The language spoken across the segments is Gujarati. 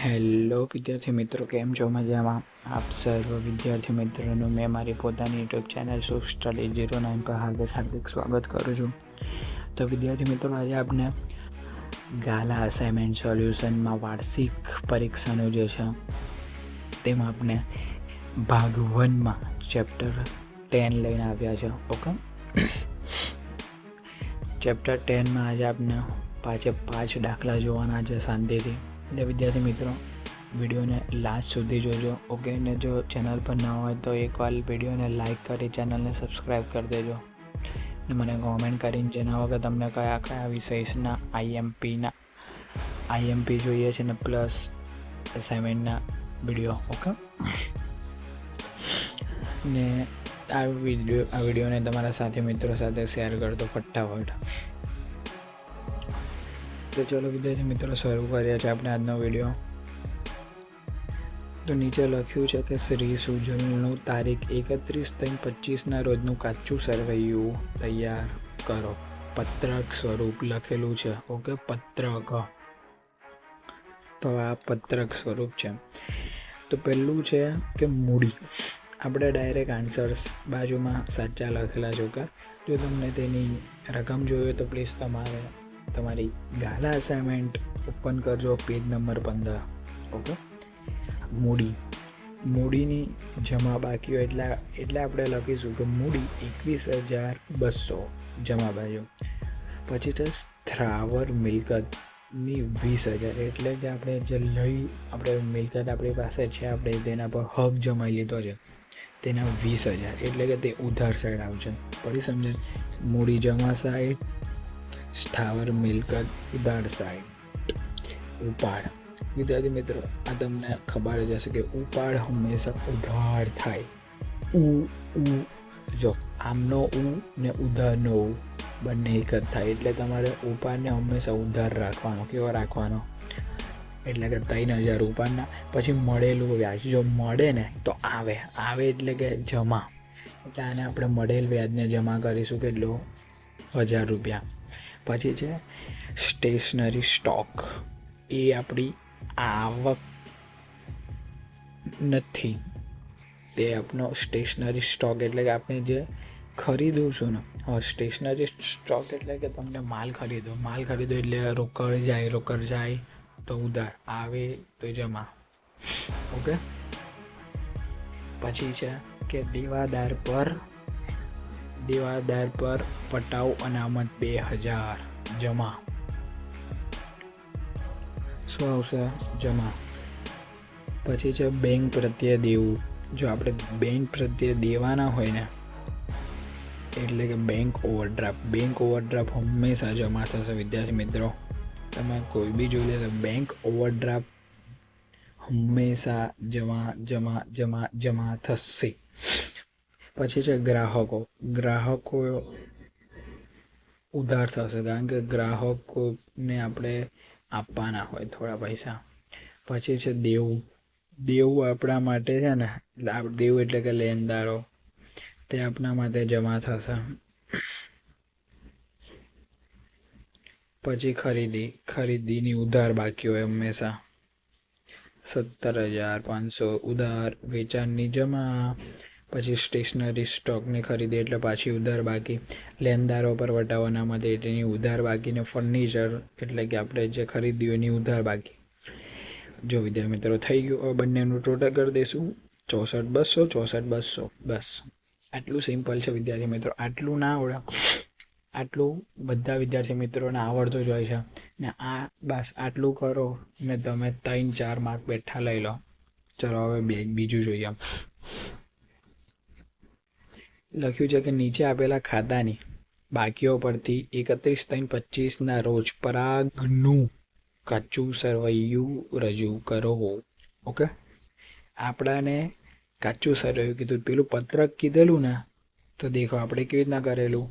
હેલો વિદ્યાર્થી મિત્રો, કેમ છો? મજામાં? આપ સર્વ વિદ્યાર્થી મિત્રોનું મેં મારી પોતાની યુટ્યુબ ચેનલ શુભ સ્ટડી 09 પર હાર્દિક સ્વાગત કરું છું. તો વિદ્યાર્થી મિત્રો, આજે આપણે ગાલા અસાઇનમેન્ટ સોલ્યુશનમાં વાર્ષિક પરીક્ષાનું જે છે તેમાં આપણે ભાગ 1માં ચેપ્ટર 10 લઈને આવ્યા છે. ઓકે, ચેપ્ટર 10માં આજે આપણે 5 દાખલા જોવાના છે શાંતિથી. એટલે વિદ્યાર્થી મિત્રો, વિડીયોને લાસ્ટ સુધી જોજો. ઓકે, ને જો ચેનલ પર ન હોય તો એકવાર વિડીયોને લાઇક કરી ચેનલને સબસ્ક્રાઈબ કરી દેજો. ને મને કોમેન્ટ કરીને જણાવો કે તમને કયા કયા વિષયના આઈએમપી જોઈએ છે ને પ્લસ અસાઇનમેન્ટના વિડીયો. ઓકે, ને આ વિડીયોને તમારા સાથી મિત્રો સાથે શેર કરતો ફટાફટ. તો ચલો વિદ્યાર્થી મિત્રો, શરૂ કરીએ છીએ આપણે આજનો વિડીયો. તો નીચે લખ્યું છે કે શ્રી સુજલનું તારીખ 31/3/25 રોજનું કાચું સરવૈયું તૈયાર કરો. પત્રક સ્વરૂપ લખેલું છે. ઓકે, પત્રક. તો આ પત્રક સ્વરૂપ છે. તો પહેલું છે કે મૂડી. આપણે ડાયરેક્ટ આન્સર્સ બાજુમાં સાચા લખેલા છે. ઓકે, જો તમને તેની રકમ જોઈએ તો પ્લીઝ તમારી ગાલા અસાઇનમેન્ટ ઓપન કરજો, પેજ નંબર 15. ઓકે, મૂડીની જમા બાકી હોય એટલે આપણે લખીશું કે મૂડી 21,200 જમા બાજુ. પછી છે સ્થાવર મિલકતની 20,000, એટલે કે આપણે જે આપણે મિલકત આપણી પાસે છે, આપણે તેના પર હક જમાઈ લીધો છે, તેના 20,000, એટલે કે તે ઉધાર સાઈડ આવશે. પડી સમજે? મૂડી જમા સાઈડ, સ્થાવર મિલકત ઉધાર સાઈડ. ઉપાડ. વિદ્યાર્થી મિત્રો, આ તમને ખબર જ હશે કે ઉપાડ હંમેશા ઉધાર થાય. જો આમનો ને ઉધારનો બંને એક જ થાય, એટલે તમારે ઉપાડને હંમેશા ઉધાર રાખવાનો. કેવો રાખવાનો? એટલે કે 3,000 ઉપાડના, પછી મળેલું વ્યાજ જો મળે ને તો આવે એટલે કે જમા. એટલે આને આપણે મળેલ વ્યાજને જમા કરીશું. કેટલું? 1,000 રૂપિયા. પછી છે સ્ટેશનરી સ્ટોક. એ આપણી આવક નથી, તે આપણો સ્ટેશનરી સ્ટોક, એટલે કે આપણે જે ખરીદું ને. સ્ટેશનરી સ્ટોક એટલે કે તમને માલ ખરીદો એટલે રોકડ જાય તો ઉધાર, આવે તો જમા. ઓકે, પછી છે કે દેવાદાર પર પટાવ અનામત 2,000 જમા. શું આવશે? જમા. પછી છે બેંક પ્રત્યે દેવું. જો આપણે બેંક પ્રત્યે દેવાના હોય ને, એટલે કે બેંક ઓવરડ્રાફ્ટ હંમેશા જમા થશે. વિદ્યાર્થી મિત્રો, તમે કોઈ બી જોઈ લે તો બેંક ઓવરડ્રાફ્ટ હંમેશા જમા થશે. પછી છે ગ્રાહકો ઉધાર થશે, કારણ કે ગ્રાહકોને આપણે આપવાના હોય થોડા પૈસા. પછી છે દેવું આપણા માટે છે ને, દેવું એટલે કે લેણદારો, તે આપણા માટે જમા થશે. પછી ખરીદીની ઉધાર બાકી હોય હંમેશા 17,500 ઉધાર. વેચાણની જમા. પછી સ્ટેશનરી સ્ટોકની ખરીદી એટલે પાછી ઉધાર બાકી. લેણદારો પર વટાવ અનામત એની ઉધાર બાકી. ને ફર્નિચર એટલે કે આપણે જે ખરીદ્યું એની ઉધાર બાકી. જો વિદ્યાર્થી મિત્રો, થઈ ગયું. હવે બંનેનું ટોટલ કરી દઈશું 64,200 બસ. આટલું સિમ્પલ છે વિદ્યાર્થી મિત્રો. આટલું ના આવડે, આટલું બધા વિદ્યાર્થી મિત્રોને આવડતું જ હોય છે. ને આ બસ આટલું કરો ને તમે 3-4 માર્ક બેઠા લઈ લો. ચલો હવે બીજું જોઈએ. લખ્યું છે કે નીચે આપેલા ખાતાની બાકીઓ પરથી 31/3/25 રોજ પરાગનું કાચું સરવૈયું રજૂ કરો. ઓકે, આપણાને કાચું સરવૈયું કીધું. પેલું પત્રક કીધેલું ને, તો દેખો આપણે કેવી રીતના કરેલું.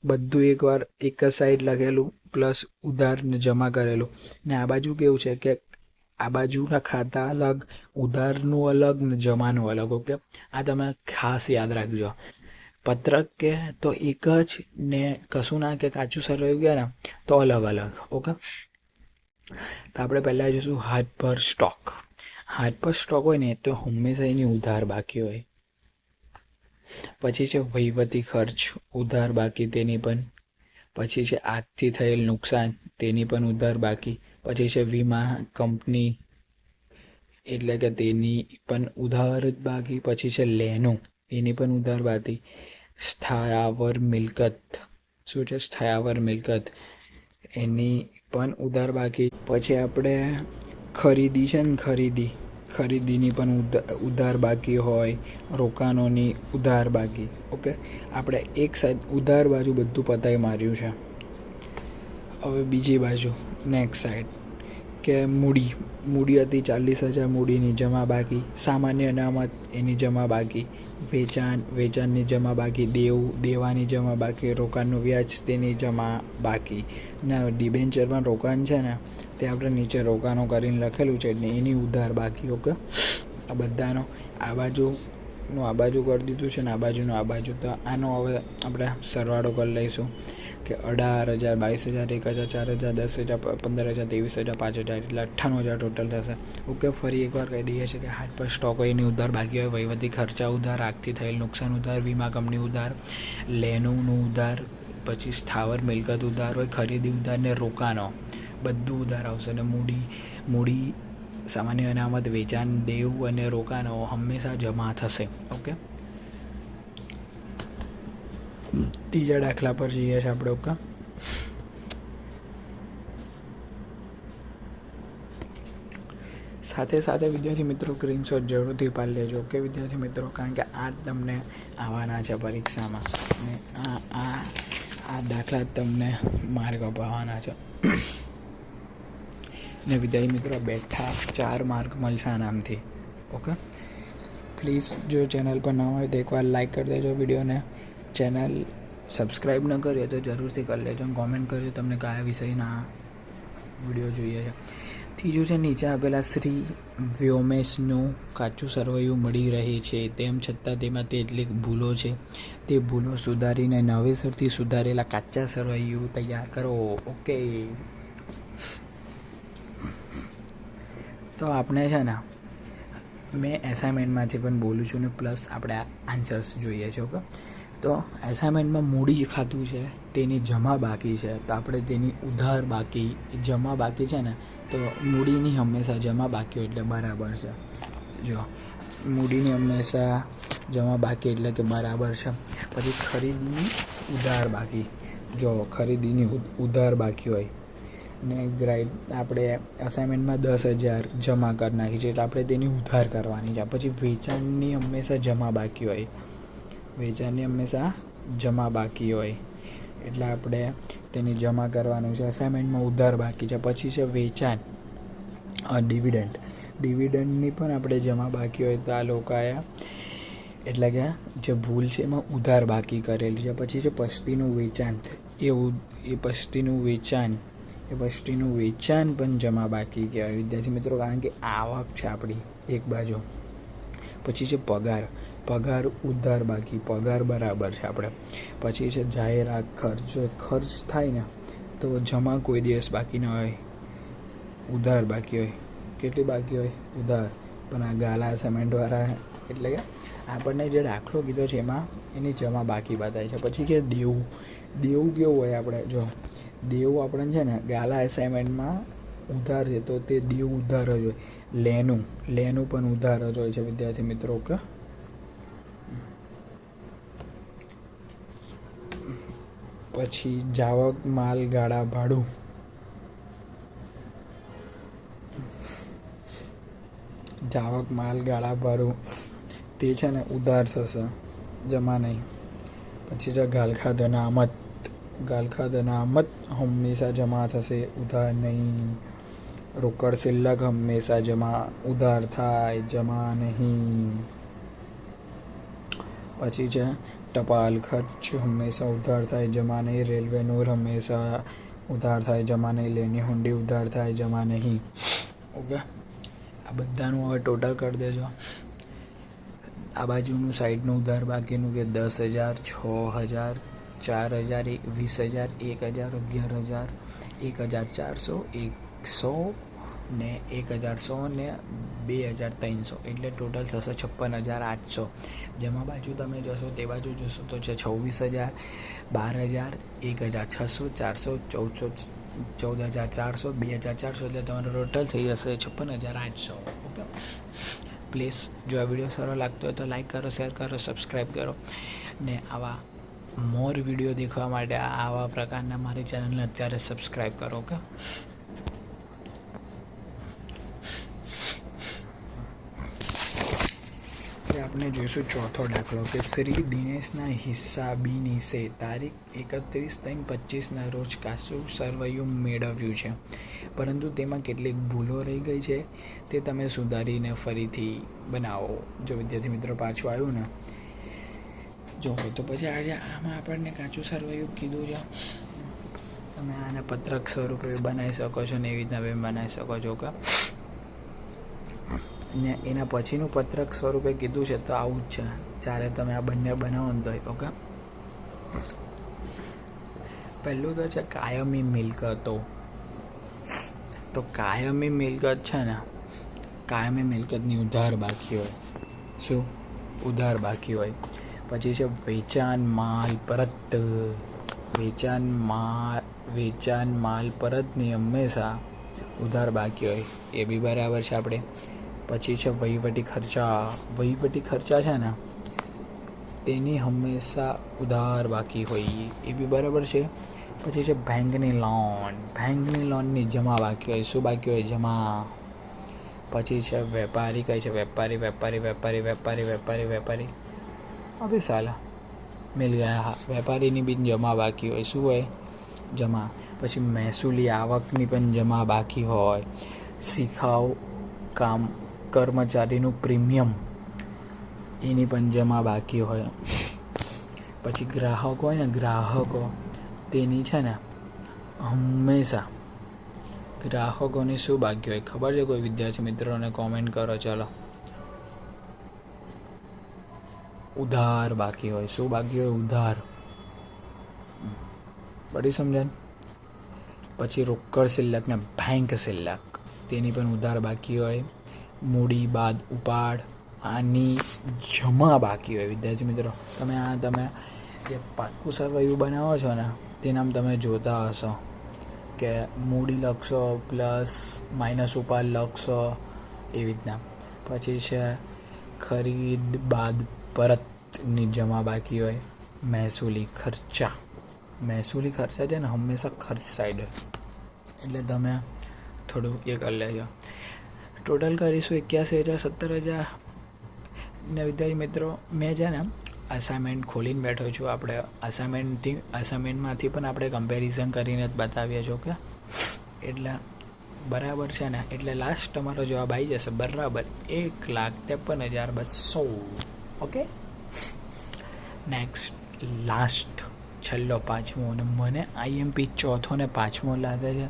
બધું એકવાર એક જ સાઈડ લખેલું, પ્લસ ઉધારને જમા કરેલું. ને આ બાજુ કેવું છે કે આ બાજુના ખાતા અલગ, ઉધારનું અલગ ને જમાનું અલગ. ઓકે, આ તમે ખાસ યાદ રાખજો. પત્રક કે તો એક જ, ને કશું ના કે કાચું સરવૈયું ગયા ને તો અલગ. ઓકે, તો આપણે પહેલાં જોઈશું હાથ પર સ્ટોક. હાથ પર સ્ટોક હોય ને તો હંમેશા એની ઉધાર બાકી હોય. પછી છે વહીવટી ખર્ચ, ઉધાર બાકી તેની પણ. પછી છે આગથી થયેલ નુકસાન, તેની પણ ઉધાર બાકી. પછી છે વીમા કંપની, એટલે કે તેની પણ ઉધાર જ બાકી. પછી છે લેનો, એની પણ ઉધાર બાકી. સ્થાવર મિલકત, શું છે સ્થાવર મિલકત, એની પણ ઉધાર બાકી. પછી આપણે ખરીદી છે ને ખરીદીની પણ ઉધાર બાકી હોય. રોકાણોની ઉધાર બાકી. ઓકે, આપણે એક સાઈડ ઉધાર બાજુ બધું પતાવી માર્યું છે. હવે બીજી બાજુ નેક્સ્ટ સાઈડ કે મૂડી હતી 40,000, મૂડીની જમા બાકી. સામાન્ય અનામત, એની જમા બાકી. વેચાણની જમા બાકી. દેવાની જમા બાકી. રોકાણનું વ્યાજ, તેની જમા બાકી. ને ડિબેન્ચરમાં રોકાણ છે ને તે આપણે નીચે રોકાણો કરીને લખેલું છે એટલે એની ઉધાર બાકી. ઓકે, આ બધાનો આ બાજુ કરી દીધું છે ને આ બાજુનો આ બાજુ. તો આનો હવે આપણે સરવાળો કરી લઈશું કે 18,000, 22,000, 1,000, 4,000, 10,000, 15,000, 23,000, 5,000 એટલે 98,000 ટોટલ થશે. ઓકે, ફરી એકવાર કહી દઈએ છીએ કે હાથ પર સ્ટોક હોય એની ઉધાર બાકી હોય. વહીવટી ખર્ચા ઉધાર, આગથી થયેલ નુકસાન ઉધાર, વીમા કંપની ઉધાર, લેનોનું ઉધાર, પછી સ્થાવર મિલકત ઉધાર હોય, ખરીદી ઉધાર ને રોકાણો બધું ઉધાર આવશે. અને મૂડી, સામાન્ય અનામત, વેચાણ, દેવું અને રોકાણો હંમેશા જમા થશે. ઓકે, ત્રીજા દાખલા પર જઈએ છીએ આપણે. ઓકે, સાથે વિદ્યાર્થી મિત્રો સ્ક્રીનશોટ જરૂરથી પાડી લેજો. ઓકે વિદ્યાર્થી મિત્રો, કારણ કે આ તમને આવવાના છે પરીક્ષામાં અને આ દાખલા તમને માર્ક અપાવવાના છે. ને વિદ્યાર્થી મિત્રો બેઠા 4 માર્ક મળશે આનામથી. ઓકે, પ્લીઝ જો ચેનલ પર ન હોય તો એકવાર લાઈક કરી દેજો વિડીયોને. ચેનલ સબસ્ક્રાઈબ ન કરીએ તો જરૂરથી કરી લેજો. કોમેન્ટ કરજો તમને કયા વિષયના વિડીયો જોઈએ છે. ત્રીજું છે નીચે આપેલા શ્રી વ્યોમેશનું કાચું સરવૈયું મળી રહી છે, તેમ છતાં તેમાં તેટલી ભૂલો છે. તે ભૂલો સુધારીને નવેસરથી સુધારેલા કાચા સરવૈયું તૈયાર કરો. ઓકે, તો આપણે છે ને મેં એસાઇનમેન્ટમાંથી પણ બોલું છું ને પ્લસ આપણે આન્સર્સ જોઈએ છે. ઓકે, તો એસાઇનમેન્ટમાં મૂડી ખાતું છે તેની જમા બાકી છે, તો આપણે તેની ઉધાર બાકી. જમા બાકી છે ને તો મૂડીની હંમેશા જમા બાકી હોય એટલે બરાબર છે. જો મૂડીની હંમેશા જમા બાકી એટલે કે બરાબર છે. પછી ખરીદીની ઉધાર બાકી, જો ખરીદીની ઉધાર બાકી હોય ને આપણે અસાઇનમેન્ટમાં 10,000 જમા કરી નાખી છે એટલે આપણે તેની ઉધાર કરવાની છે. પછી વેચાણની હંમેશા જમા બાકી હોય, વેચાણની હંમેશા જમા બાકી હોય એટલે આપણે તેની જમા કરવાનું છે. અસાઇનમેન્ટમાં ઉધાર બાકી છે. પછી છે વેચાણ, ડિવિડન્ડની પણ આપણે જમા બાકી હોય તો આ લોકોએ એટલે કે જે ભૂલ છે એમાં ઉધાર બાકી કરેલી છે. પછી છે પસ્તીનું વેચાણ, એ પસ્તીનું વેચાણ પણ જમા બાકી કહેવાય વિદ્યાર્થી મિત્રો, કારણ કે આવક છે આપણી એક બાજુ. પછી છે પગાર ઉધાર બાકી, પગાર બરાબર છે આપણે. પછી છે જાહેરાત ખર્ચ થાય ને તો જમા કોઈ દિવસ બાકી ન હોય, ઉધાર બાકી હોય. કેટલી બાકી હોય? ઉધાર. પણ આ ગાલા અસાઇનમેન્ટવાળા એટલે કે આપણને જે દાખલો કીધો છે એમાં એની જમા બાકી બતાવી છે. પછી કે દેવું કેવું હોય આપણે, જો દેવું આપણને છે ને ગાલા અસાઇનમેન્ટમાં ઉધાર છે તો તે દેવું ઉધાર જ હોય. લેનું પણ ઉધાર જ હોય છે વિદ્યાર્થી મિત્રો. ઓકે, પછી જાવક માલ ગાળા ભાડું, તે છે ને ઉધાર થશે, જમા નહીં. પછી છે ગાલખાદ અનામત હંમેશા જમા થશે, ઉધાર નહીં. રોકડ શિલ્લક હંમેશા ઉધાર થાય, જમા નહીં. પછી છે ટપાલ ખર્ચ હંમેશા ઉધાર થાય, જમા નહીં. રેલવે નોર હંમેશા ઉધાર થાય, જમા નહીં. લેની હુંડી ઉધાર થાય, જમા નહીં. ઓકે, આ બધાનું હવે ટોટલ કરી દેજો. આ બાજુનું સાઈડનું ઉધાર બાકીનું કે 10,000, 6,000, 4,000, 20,000, 1,000, 11,000, 1,400, 1100 ને 1100 ને 2300 એટલે ટોટલ થશે 56,800. જેમાં બાજુ તમે જશો તે બાજુ જોશો તો છે 26,000, 12,000, 1,600, 400, 14,400, 2,400 એટલે તમારો ટોટલ થઈ જશે 56,800. ઓકે, પ્લીઝ જો આ વિડીયો સારો લાગતો હોય તો લાઈક કરો, શેર કરો, સબસ્ક્રાઈબ કરો ને આવા મોર વિડીયો દેખવા માટે આવા પ્રકારના મારી ચેનલને અત્યારે સબસ્ક્રાઈબ કરો. ઓકે, આપણે જોઈશું ચોથો દાખલો કે શ્રી દિનેશના હિસાબીની સે તારીખ 31/3/25ના રોજ કાચું સરવૈયું મેળવ્યું છે, પરંતુ તેમાં કેટલીક ભૂલો રહી ગઈ છે, તે તમે સુધારીને ફરીથી બનાવો. જો વિદ્યાર્થી મિત્રો પાછું આવ્યું ને જો તો પછી આજે આમાં આપણને કાચું સરવૈયું કીધું છે, તમે આને પત્રક સ્વરૂપે બનાવી શકો છો ને એવી રીતના બી બનાવી શકો છો. કે ને એના પછીનું પત્રક સ્વરૂપે કીધું છે તો આવું જ છે. ચાલે તમે આ બંને બનાવો ને તો. ઓકે, પહેલું તો છે કાયમી મિલકતો. તો કાયમી મિલકત છે ને, કાયમી મિલકતની ઉધાર બાકી હોય. શું ઉધાર બાકી હોય? પછી છે વેચાણ માલ પરત. વેચાણ માલ પરતની હંમેશા ઉધાર બાકી હોય, એ બી બરાબર છે આપણે. પછી છે વહીવટી ખર્ચા. વહીવટી ખર્ચા છે ને તેની હંમેશા ઉધાર બાકી હોય, એ બી બરાબર છે. પછી છે બેંકની લોન. બેંકની લોનની જમા બાકી હોય. શું બાકી હોય? જમા. પછી છે વેપારી. કઈ છે? વેપારી વેપારી વેપારી વેપારી વેપારી વેપારી અભી સાલા મિલ ગયા. હા, વેપારીની બી જમા બાકી હોય. શું હોય? જમા. પછી મહેસૂલી આવકની પણ જમા બાકી હોય. શિખાઉ કામ કર્મચારીનું પ્રીમિયમ એની પણ જમા બાકી હોય. પછી ગ્રાહકો હોય ને, ગ્રાહકો તેની છે ને હંમેશા ગ્રાહકોની શું બાકી હોય ખબર છે? કોઈ વિદ્યાર્થી મિત્રોને કોમેન્ટ કરો. ચલો, ઉધાર બાકી હોય. શું બાકી હોય? ઉધાર. બધી સમજણ. પછી રોકડ શિલ્લક ને બેંક શિલ્લક તેની પણ ઉધાર બાકી હોય. મૂડી બાદ ઉપાડ આની જમા બાકી હોય. વિદ્યાર્થી મિત્રો તમે જે પાક્કું સરવૈયું બનાવો છો ને તેનામ તમે જોતા હશો કે મૂડી લખશો પ્લસ માઇનસ ઉપાડ લખશો એવી રીતના. પછી છે ખરીદ બાદ પરતની જમા બાકી હોય. મહેસૂલી ખર્ચા. મહેસૂલી ખર્ચા છે ને હંમેશા ખર્ચ સાઈડ હોય, એટલે તમે થોડું એ કરી લેજો. ટોટલ કરીશું 81,000, 17,000 ને વિદ્યાર્થી મિત્રો મેં છે ને અસાઇનમેન્ટ ખોલીને બેઠો છું. આપણે અસાઇનમેન્ટમાંથી પણ આપણે કમ્પેરિઝન કરીને જ બતાવીએ છીએ. કે એટલે બરાબર છે ને, એટલે લાસ્ટ તમારો જવાબ આવી જશે બરાબર 1,53,200. ઓકે, નેક્સ્ટ લાસ્ટ છેલ્લો પાંચમો, અને મને આઈએમપી ચોથો ને પાંચમો લાગે છે,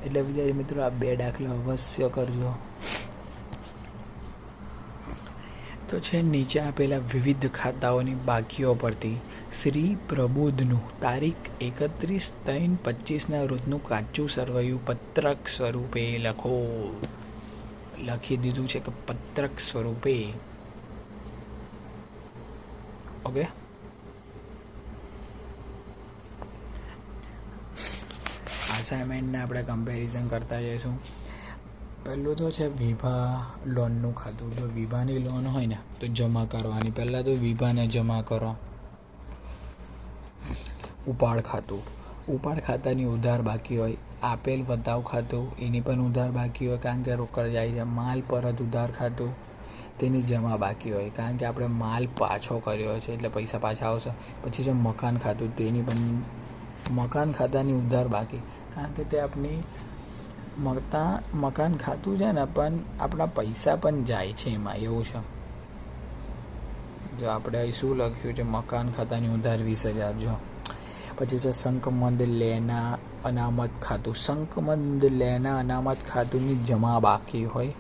એટલે વિદ્યાર્થી મિત્રો આ બે દાખલા અવશ્ય કરજો. તો છે નીચે આપેલા વિવિધ ખાતાઓની બાકીઓ પરથી શ્રી પ્રબોધનું તારીખ 31/3/25ના રોજનું કાચું સરવૈયું પત્રક સ્વરૂપે લખો. લખી દીધું છે કે પત્રક સ્વરૂપે. ઓકે, અસાઇનમેન્ટને આપણે કમ્પેરિઝન કરતા જઈશું. પહેલું તો છે વિભા લોનનું ખાતું. જો વિભાની લોન હોય ને તો જમા કરવાની. પહેલાં તો વિભાને જમા કરો. ઉપાડ ખાતું. ઉપાડ ખાતાની ઉધાર બાકી હોય. આપેલ વતાવ ખાતું એની પણ ઉધાર બાકી હોય, કારણ કે રોકડ જાય છે. માલ પરત ઉધાર ખાતું તેની જમા બાકી હોય, કારણ કે આપણે માલ પાછો કર્યો છે એટલે પૈસા પાછા આવશે. પછી છે મકાન ખાતું. તેની પણ મકાન ખાતાની ઉધાર બાકી, કારણ કે તે આપણી મકાન ખાતું છે ને પણ આપણા પૈસા પણ જાય છે એમાં, એવું છે. જો આપણે શું લખ્યું છે? મકાન ખાતાની ઉધાર 20,000. જો પછી છે શંકમંદ લેના અનામત ખાતું. શંકમંદ લેના અનામત ખાતુંની જમા બાકી હોય.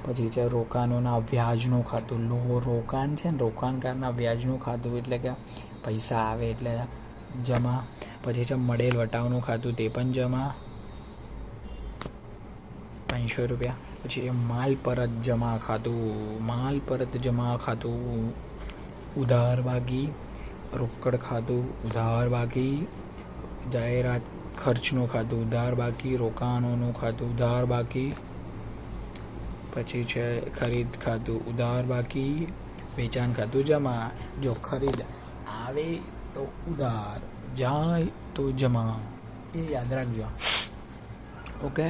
પછી છે રોકાણોના વ્યાજનું ખાતું. રોકાણ છે ને, રોકાણકારના વ્યાજનું ખાતું, એટલે કે પૈસા આવે એટલે જમા. પછી છે મળેલ વટાવનું ખાતું, તે પણ જમા. ₹500. પછી છે માલ પરત જમા ખાતું. માલ પરત જમા ખાતું, ઉધાર બાકી, રોકડ ખાતું, ઉધાર બાકી, જાહેરાત ખર્ચનું ખાતું, ઉધાર બાકી, રોકાણોનું ખાતું, ઉધાર બાકી, પછી છે ખરીદ ખાતું, ઉધાર બાકી, વેચાણ ખાતું જમા. જો ખરીદ આવે તો ઉધાર, જાય તો જમા, એ યાદ રાખજો. ઓકે,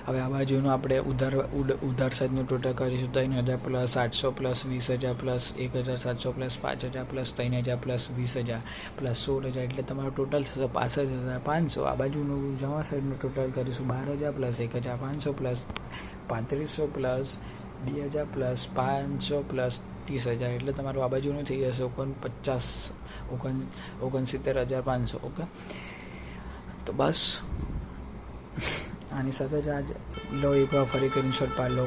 હવે આ બાજુનું આપણે ઉધાર સાઈડનું ટોટલ કરીશું. 3,000 plus 800 plus 20,000 plus 1,700 plus 5,000 plus 3,000 plus 20,000 plus 16,000, એટલે તમારું ટોટલ થશે 65,500. આ બાજુનું જમા સાઈડનું ટોટલ કરીશું 12,000 plus 1,500 plus 3,500 plus 2,000 plus 500 plus 30,000, એટલે તમારું આ બાજુનું થઈ જશે 69,500. ઓકે, તો બસ આની સાથે જ આજે લો એકવાર ફરી સ્ક્રીનશોટ પાડી લો.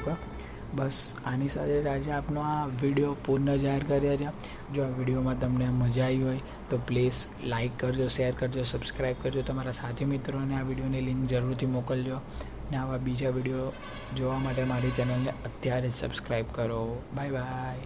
બસ આની સાથે જ આજે આપનો આ વિડીયો પૂર્ણ જાહેર કર્યા છે. જો આ વિડીયોમાં તમને મજા આવી હોય તો પ્લીઝ લાઇક કરજો, શેર કરજો, સબસ્ક્રાઈબ કરજો. તમારા સાથી મિત્રોને આ વિડીયોની લિંક જરૂરથી મોકલજો. ને આવા બીજા વિડીયો જોવા માટે મારી ચેનલને અત્યારે જ સબસ્ક્રાઈબ કરો. Bye bye.